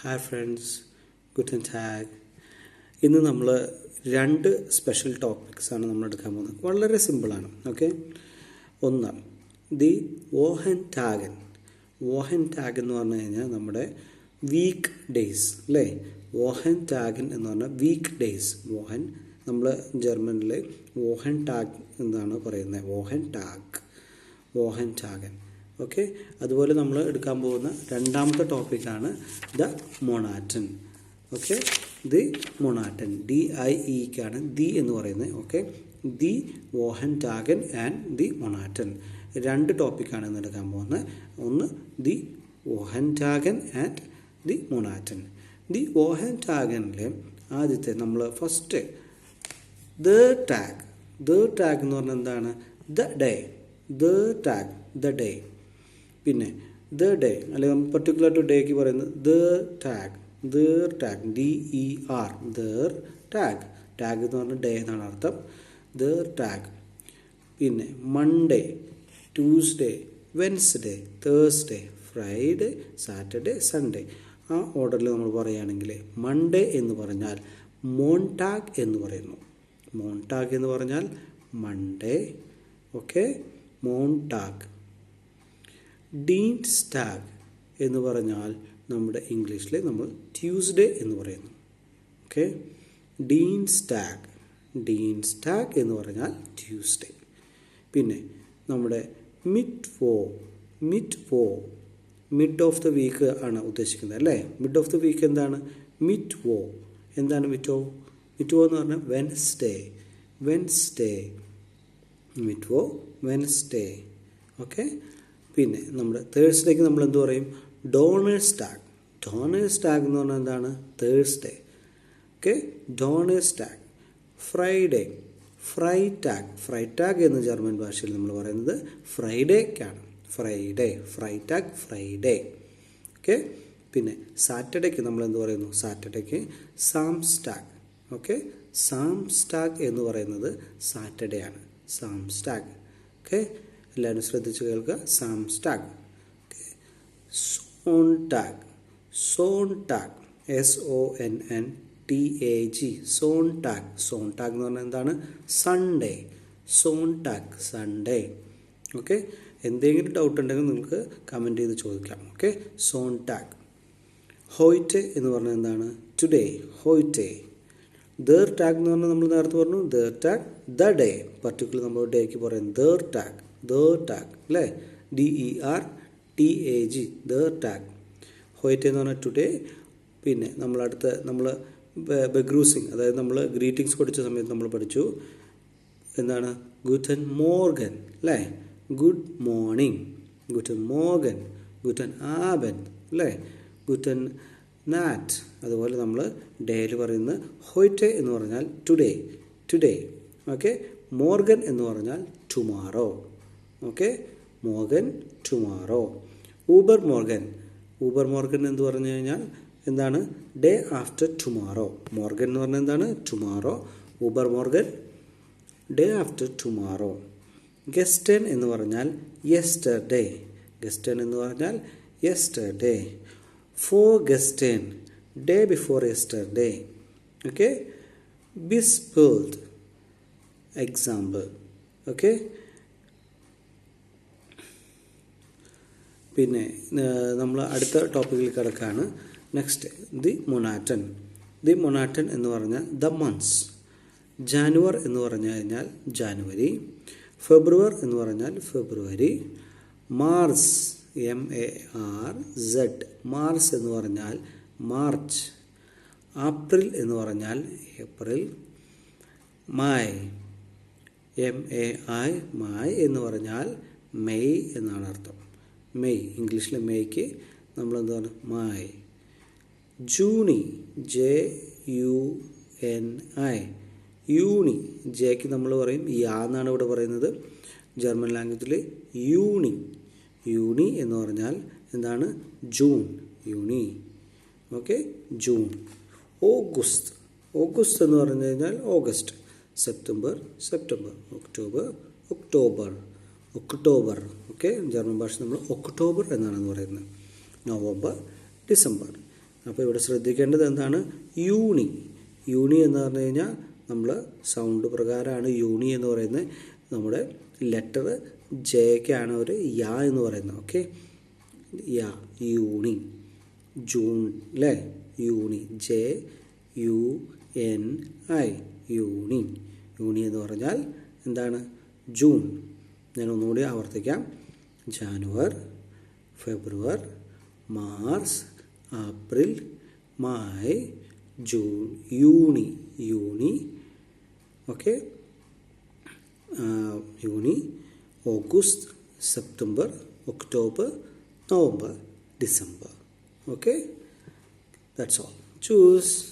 Hi friends, ഗുഡൻ tag. ഇന്ന് നമ്മൾ രണ്ട് സ്പെഷ്യൽ ടോപ്പിക്സാണ് നമ്മൾ എടുക്കാൻ പോകുന്നത്. വളരെ സിമ്പിളാണ്. ഓക്കെ, ഒന്ന് ദി വോഹൻ ടാഗൻ. വോഹൻ ടാഗ് എന്ന് പറഞ്ഞു കഴിഞ്ഞാൽ നമ്മുടെ വീക്ക് ഡേയ്സ് അല്ലേ. വോഹൻ ടാഗൻ എന്ന് പറഞ്ഞാൽ വീക്ക് ഡേയ്സ്. വോഹൻ നമ്മൾ ജർമ്മനിൽ വോഹൻ ടാഗ് എന്നാണ് പറയുന്നത്. വോഹൻ ടാഗ്, വോഹൻ ടാഗൻ. ഓക്കെ, അതുപോലെ നമ്മൾ എടുക്കാൻ പോകുന്ന രണ്ടാമത്തെ ടോപ്പിക്കാണ് ദ മൊണാറ്റൻ. ഓക്കെ, ദി മൊണാറ്റൻ, DIEക്കാണ് ദി എന്ന് പറയുന്നത്. ഓക്കെ, ദി വോഹൻ ടാഗൻ ആൻഡ് ദി മൊണാറ്റൻ രണ്ട് ടോപ്പിക്കാണ് ഇന്ന് എടുക്കാൻ പോകുന്നത്. ഒന്ന് ദി വോഹൻ ടാഗൻ ആൻഡ് ദി മൊണാറ്റൻ. ദി വോഹൻ ടാഗനിലെ ആദ്യത്തെ നമ്മൾ first the tag. The tag എന്ന് പറഞ്ഞാൽ എന്താണ്? The day. The tag, the day. പിന്നെ ദ ഡേ അല്ലെങ്കിൽ പർട്ടിക്കുലർ ടു ഡേക്ക് പറയുന്നത് the tag. There tag, DER, there tag. Tag എന്ന് പറഞ്ഞാൽ ഡേ എന്നാണ് അർത്ഥം. ദർ ടാഗ്. പിന്നെ Monday, Tuesday, Wednesday, Thursday, Friday, Saturday, Sunday. ആ ഓർഡറിൽ നമ്മൾ പറയുകയാണെങ്കിൽ മൺഡേ എന്ന് പറഞ്ഞാൽ മോൺടാഗ് എന്ന് പറയുന്നു. മോൺടാഗ് എന്ന് പറഞ്ഞാൽ മൺഡേ. ഓക്കെ, മോൺടാഗ്. ഡീൻസ്ടാഗ് എന്ന് പറഞ്ഞാൽ നമ്മുടെ ഇംഗ്ലീഷിൽ നമ്മൾ ട്യൂസ്ഡേ എന്ന് പറയുന്നു. ഓക്കെ, ഡീൻസ്ടാഗ്. ഡീൻസ്ടാഗ് എന്ന് പറഞ്ഞാൽ ട്യൂസ്ഡേ. പിന്നെ നമ്മുടെ മിഡ് ഓഫ് ദ വീക്ക് ആണ് ഉദ്ദേശിക്കുന്നത് അല്ലേ. മിഡ് ഓഫ് ദ വീക്ക് എന്താണ്? എന്താണ് മിഡ് എന്ന് പറഞ്ഞാൽ വെൻസ്ഡേ. ഓക്കെ, പിന്നെ നമ്മുടെ തേഴ്സ്ഡേക്ക് നമ്മൾ എന്ത് പറയും? ഡോണേഴ്സ് ടാഗ് എന്ന് പറഞ്ഞാൽ എന്താണ്? Thursday. Okay, donors tag. Fry tag എന്ന് ജർമ്മൻ ഭാഷയിൽ നമ്മൾ പറയുന്നത് ഫ്രൈഡേക്കാണ്. ഫ്രൈഡേ. ഓക്കെ, പിന്നെ സാറ്റർഡേക്ക് നമ്മൾ എന്ത് പറയുന്നു? സാറ്റർഡേക്ക് സാംസ്ടാഗ്. ഓക്കെ, സാംസ്ടാഗ് എന്ന് പറയുന്നത് സാറ്റർഡേ ആണ്. സാംസ്ടാഗ്. ഓക്കെ, എല്ലാവരും ശ്രദ്ധിച്ച് കേൾക്കുക. സാംസ്ടാഗ്. സോൺടാഗ്. SONNTAG. സോൺടാഗ് എന്ന് പറഞ്ഞാൽ എന്താണ്? സൺഡേ. സൺഡേ. ഓക്കെ, എന്തെങ്കിലും ഡൗട്ട് ഉണ്ടെങ്കിൽ നിങ്ങൾക്ക് കമൻറ്റ് ചെയ്ത് ചോദിക്കാം. Okay, Sonntag. ഹോയ്റ്റെ എന്ന് പറഞ്ഞാൽ എന്താണ്? ടുഡേ. ഹോയ്റ്റെ. ദർ ടാഗ് എന്ന് പറഞ്ഞാൽ നമ്മൾ നേരത്തെ പറഞ്ഞു ദർ ടാഗ്, ദ ഡേ. പർട്ടിക്കുലർ നമ്മൾ ഡേക്ക് പറയുന്നത് ദർ ടാഗ് അല്ലേ. DERTAG, ദർ ടാഗ്. ഹോയ്റ്റെ എന്ന് പറഞ്ഞാൽ ടുഡേ. പിന്നെ നമ്മൾ ബെഗ്രൂസിങ്, അതായത് നമ്മൾ ഗ്രീറ്റിംഗ്സ് പഠിച്ച സമയത്ത് നമ്മൾ പഠിച്ചു എന്താണ്? ഗുട്ടൻ മോർഗൻ അല്ലേ. ഗുഡ് മോർണിംഗ്, ഗുട്ടൻ മോർഗൻ, ഗുട്ടൻ ആബൻ അല്ലേ, ഗുട്ടൻ നാറ്റ്. അതുപോലെ നമ്മൾ ഡേയിൽ പറയുന്നത് ഹോയ്റ്റെ എന്ന് പറഞ്ഞാൽ ടുഡേ. ഓക്കെ, മോർഗൻ എന്ന് പറഞ്ഞാൽ ടുമാറോ. Okay, Morgan, tomorrow. ഊബർ മോർഗൻ എന്ന് പറഞ്ഞു കഴിഞ്ഞാൽ എന്താണ്? Day after tomorrow. മോർഗൻ എന്ന് പറഞ്ഞാൽ എന്താണ്? ടുമാറോ. ഊബർ മോർഗൻ, ഡേ ആഫ്റ്റർ ടുമാറോ. ഗസ്റ്റേൺ എന്ന് പറഞ്ഞാൽ യെസ്റ്റർഡേ. ഫോർ ഗസ്റ്റേൺ, ഡേ ബിഫോർ യെസ്റ്റർഡേ. ഓക്കെ, ബിസ്പേൾഡ്, എക്സാമ്പിൾ. ഓക്കെ, പിന്നെ നമ്മൾ അടുത്ത ടോപ്പിക്കിൽ കിടക്കുകയാണ്. നെക്സ്റ്റ് ദി മൊണാറ്റൻ എന്ന് പറഞ്ഞാൽ ദ മന്ത്സ്. ജാനുവർ എന്ന് പറഞ്ഞു കഴിഞ്ഞാൽ ജാനുവരി. ഫെബ്രുവരി എന്ന് പറഞ്ഞാൽ ഫെബ്രുവരി. മാർച്ച്, MARZ, മാർച്ച് എന്ന് പറഞ്ഞാൽ മാർച്ച്. ഏപ്രിൽ എന്ന് പറഞ്ഞാൽ ഏപ്രിൽ. മായ്, MAI എന്ന് പറഞ്ഞാൽ മെയ് എന്നാണ് അർത്ഥം. മെയ്, ഇംഗ്ലീഷിലെ മെയ്ക്ക് നമ്മളെന്താണ്? മായ്. ജൂണി, JUNI, യൂണി. ജെക്ക് നമ്മൾ പറയും യാ എന്നാണ് ഇവിടെ പറയുന്നത്. ജർമ്മൻ ലാംഗ്വേജിൽ യൂണി എന്ന് പറഞ്ഞാൽ എന്താണ്? ജൂൺ, യൂണി. Okay, June. ഓഗസ്റ്റ് എന്ന് പറഞ്ഞു കഴിഞ്ഞാൽ August. September, October. Okay, German ഭാഷ നമ്മൾ ഒക്ടോബർ എന്നാണ് പറയുന്നത്. November, December. അപ്പോൾ ഇവിടെ ശ്രദ്ധിക്കേണ്ടത് എന്താണ്? യൂണി. യൂണി എന്ന് പറഞ്ഞു കഴിഞ്ഞാൽ നമ്മൾ സൗണ്ട് പ്രകാരമാണ് യൂണി എന്ന് പറയുന്നത്. നമ്മുടെ ലെറ്റർ ജെക്കാണ് ഒരു യാ എന്ന് പറയുന്നത്. ഓക്കെ, യാ, യൂണി. ജൂൺ അല്ലേ? യൂണി, JUNI, യൂണി. യൂണി എന്ന് പറഞ്ഞാൽ എന്താണ്? ജൂൺ. ഞാൻ ഒന്നുകൂടി ആവർത്തിക്കാം. January, February, March, April, May, June. യൂണി, യൂണി. ഓക്കെ, യൂണി, August, September, October, November, December. Okay, that's all. Choose.